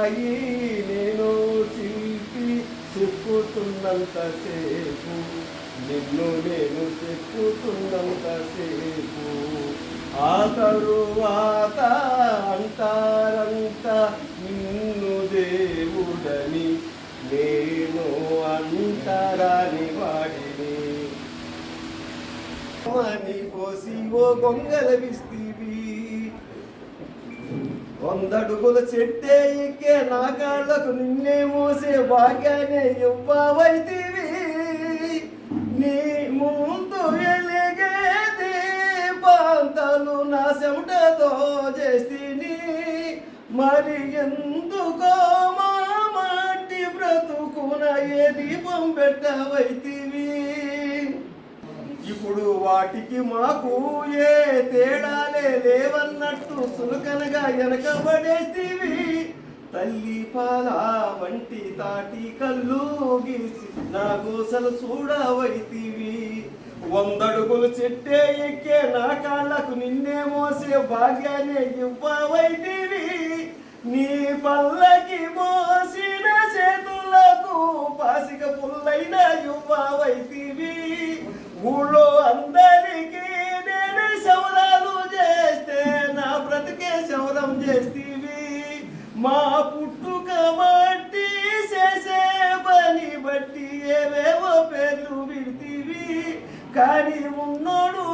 రాయి నేను శిల్పి చెప్పుతున్నంతసేపు, నిన్ను నేను చెప్పుతున్నంతసేపు, ఆ తరువాత అంటారంత నిన్ను దేవుడని, నేను అంటరాని వాడిని. మని పోసి ఓ గొంగల విస్తివి, 100 అడుగుల చెట్టే ఎక్కే నా కాళ్ళకు నిన్నే మోసే భాగ్యాన్ని ఇవ్వవైతివి. నీ ముందు వెలిగే దీపాంతాలు నా చెమటతో చేస్తీని, మరి ఎందుకో మా మట్టి బ్రతుకున ఏ దీపం పెట్టవైతివి. ఇప్పుడు వాటికి మాకు ఏ తేడాలే లేవన్నట్టు సులకనగా వెనకబడేస్తీవి. తల్లి పాల వంటి తాటి కళ్ళు గీసి నా గోసలు చూడవైతివి. 100 అడుగులు చెట్టే ఎక్కే నా కాళ్ళకు నిన్నే మోసే భాగ్యాన్ని ఇవ్వవైతివి. నీ పల్లకి మోసిన చేతులకు పాసిక పుల్లైన ఇవ్వవైతివి. ఊళ్ళో అందరికీ నేను శవరాలు చేస్తే నా బ్రతికే శవరం చేస్తీవి. మా పుట్టుక బట్టి చేసే పని బట్టి ఏవేవో పేర్లు విడితీవి. కానీ ఉన్నోడు